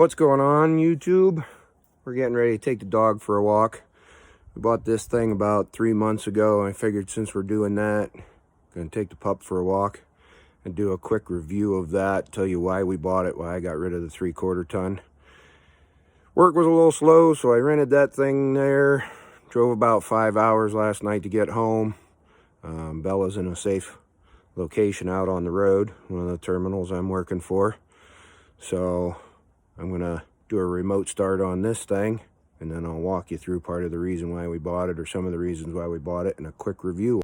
What's going on, YouTube? We're getting ready to take the dog for a walk. We bought this thing about 3 months ago, and I figured since we're doing that, I'm gonna take the pup for a walk and do a quick review of that, tell you why we bought it, why I got rid of the 3/4 ton. Work was a little slow, so I rented that thing there. Drove about 5 hours last night to get home. Bella's in a safe location out on the road, one of the terminals I'm working for. So I'm gonna do a remote start on this thing, and then I'll walk you through part of the reason why we bought it, or some of the reasons why we bought it, and a quick review.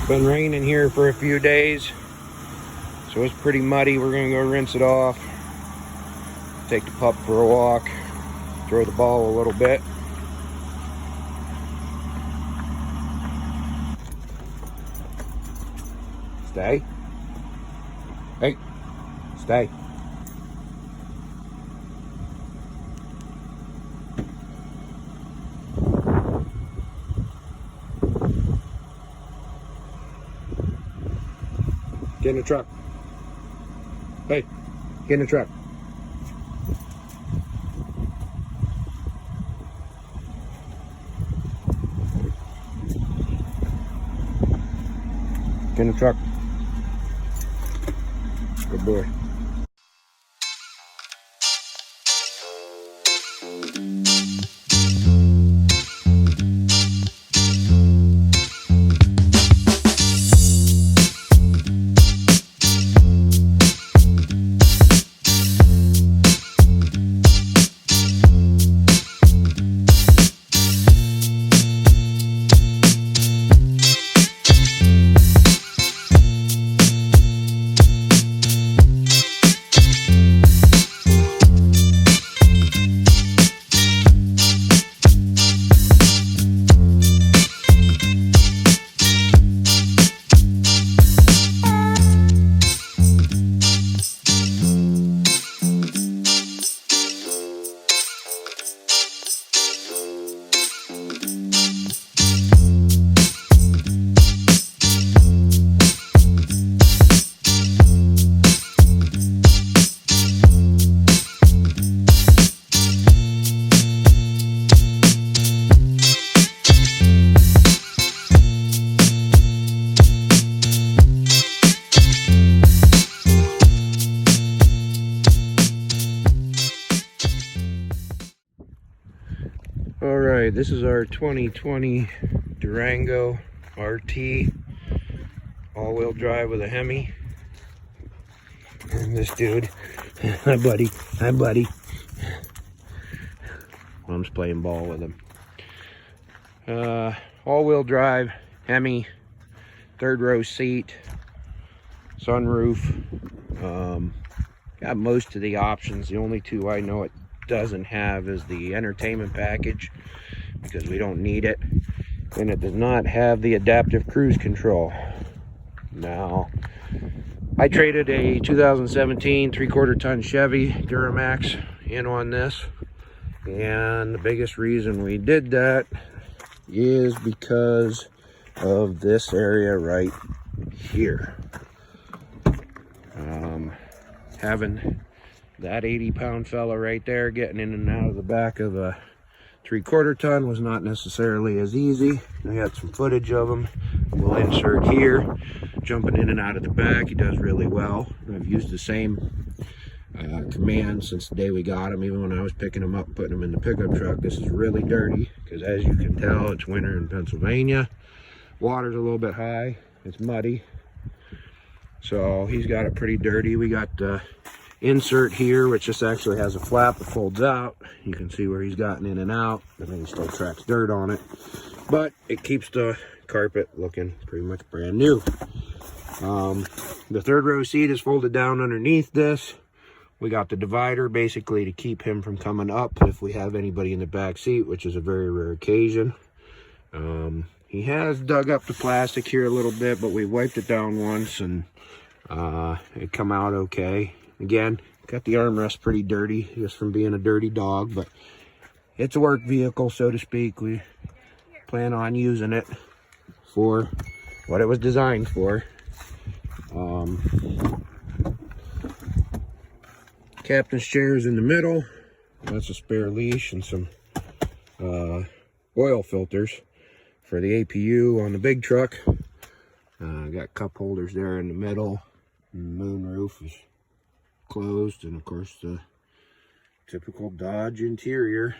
Been raining here for a few days, so it's pretty muddy. We're gonna go rinse it off, take the pup for a walk, throw the ball a little bit. Stay. Hey, stay. Get in the truck. Hey, get in the truck. Get in the truck. Good boy. All right, this is our 2020 Durango RT, all-wheel drive with a Hemi. And this dude, hi buddy. Mom's playing ball with him. All-wheel drive, Hemi, third row seat, sunroof. Got most of the options. The only two I know it doesn't have is the entertainment package, because we don't need it, and it does not have the adaptive cruise control. Now, I traded a 2017 3/4 ton Chevy Duramax in on this, and the biggest reason we did that is because of this area right here. Having that 80-pound fella right there getting in and out of the back of a 3/4 ton was not necessarily as easy. I got some footage of him. We'll insert here. Jumping in and out of the back, he does really well. I've used the same command since the day we got him, even when I was picking him up, putting him in the pickup truck. This is really dirty, because as you can tell, it's winter in Pennsylvania. Water's a little bit high. It's muddy. So he's got it pretty dirty. We got the insert here, which just actually has a flap that folds out. You can see where he's gotten in and out, and then he still tracks dirt on it, but it keeps the carpet looking pretty much brand new. The third row seat is folded down underneath this. We got the divider basically to keep him from coming up if we have anybody in the back seat, which is a very rare occasion. He has dug up the plastic here a little bit, but we wiped it down once and it come out okay. Again, got the armrest pretty dirty just from being a dirty dog, but it's a work vehicle, so to speak. We plan on using it for what it was designed for. Captain's chair is in the middle. That's a spare leash and some oil filters for the APU on the big truck. Got cup holders there in the middle. And the moonroof is closed, and of course the typical Dodge interior.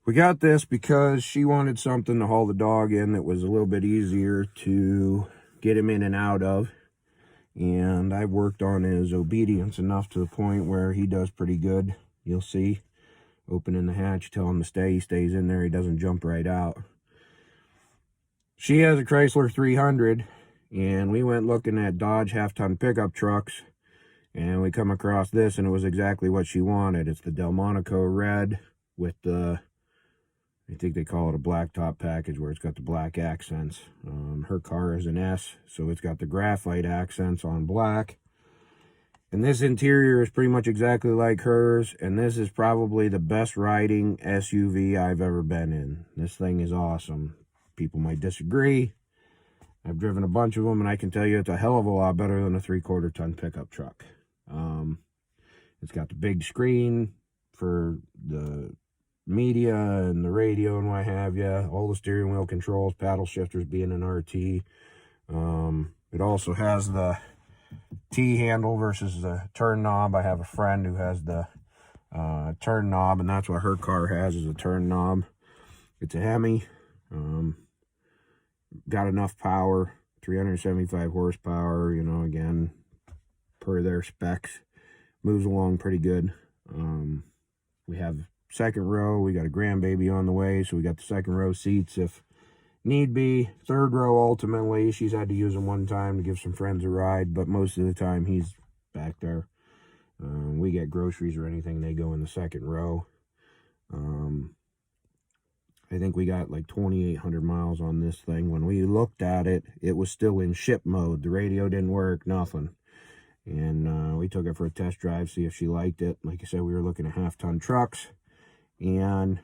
We got this because she wanted something to haul the dog in that was a little bit easier to get him in and out of. And I've worked on his obedience enough to the point where he does pretty good. You'll see. Opening the hatch, tell him to stay, he stays in there, he doesn't jump right out. She has a Chrysler 300, and we went looking at Dodge half-ton pickup trucks, and we come across this, and it was exactly what she wanted. It's the Delmonico red with the, I think they call it a blacktop package, where it's got the black accents. Her car is an S, so it's got the graphite accents on black. And this interior is pretty much exactly like hers, and this is probably the best riding SUV I've ever been in. This thing is awesome. People might disagree. I've driven a bunch of them, and I can tell you it's a hell of a lot better than a 3/4 ton pickup truck. It's got the big screen for the media and the radio and what have you. All the steering wheel controls, paddle shifters being an RT. It also has the T handle versus the turn knob. I have a friend who has the turn knob, and that's what her car has, is a turn knob. It's a Hemi. Got enough power, 375 horsepower, you know, again, per their specs. Moves along pretty good. We have second row. We got a grandbaby on the way, so we got the second row seats if need be. Third row, ultimately, she's had to use them one time to give some friends a ride, but most of the time he's back there. We get groceries or anything, they go in the second row. I think we got like 2,800 miles on this thing. When we looked at it, it was still in ship mode. The radio didn't work, nothing. And we took it for a test drive, see if she liked it. Like I said, we were looking at half-ton trucks. And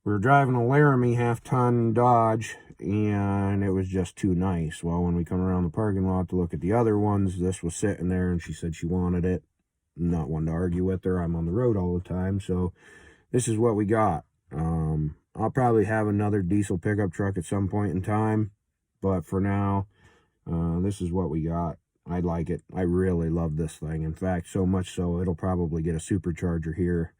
we were driving a Laramie half-ton Dodge, and it was just too nice. Well, when we come around the parking lot to look at the other ones, this was sitting there, and she said she wanted it. I'm not one to argue with her. I'm on the road all the time, so this is what we got. I'll probably have another diesel pickup truck at some point in time, but for now, this is what we got. I like it. I really love this thing. In fact, so much so, it'll probably get a supercharger here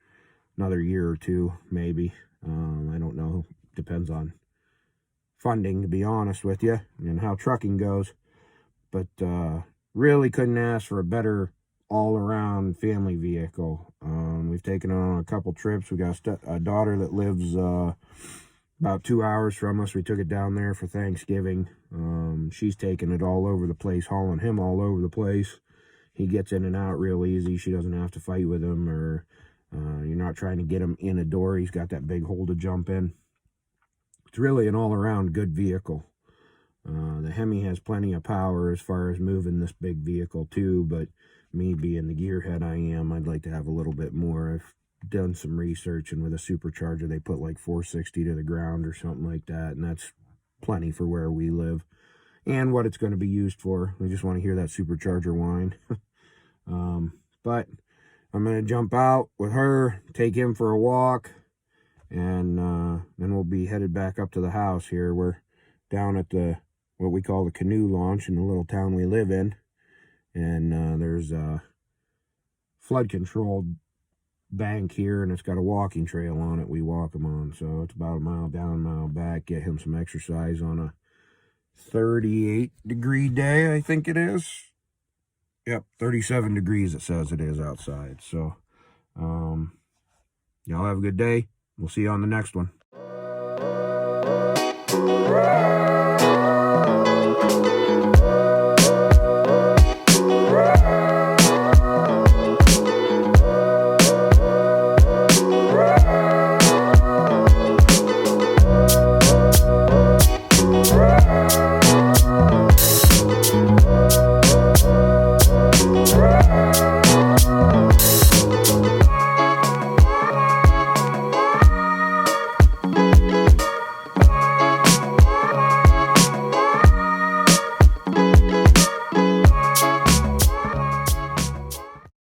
another year or two, maybe. I don't know. Depends on funding, to be honest with you, and how trucking goes. But really couldn't ask for a better all-around family vehicle. We've taken it on a couple trips. We got a daughter that lives about 2 hours from us. We took it down there for Thanksgiving. She's taking it all over the place, hauling him all over the place. He gets in and out real easy. She doesn't have to fight with him, or you're not trying to get him in a door. He's got that big hole to jump in. It's really an all-around good vehicle. The Hemi has plenty of power as far as moving this big vehicle too, but me being the gearhead I am, I'd like to have a little bit more. I've done some research, and with a supercharger they put like 460 to the ground or something like that, and that's plenty for where we live and what it's going to be used for. We just want to hear that supercharger whine. But I'm going to jump out with her, take him for a walk, and then we'll be headed back up to the house here. We're down at the what we call the canoe launch in the little town we live in, and there's a flood controlled bank here, and it's got a walking trail on it. We walk him on, so it's about a mile down, a mile back. Get him some exercise on a 38-degree day, I think it is. Yep, 37 degrees it says it is outside. So y'all have a good day. We'll see you on the next one.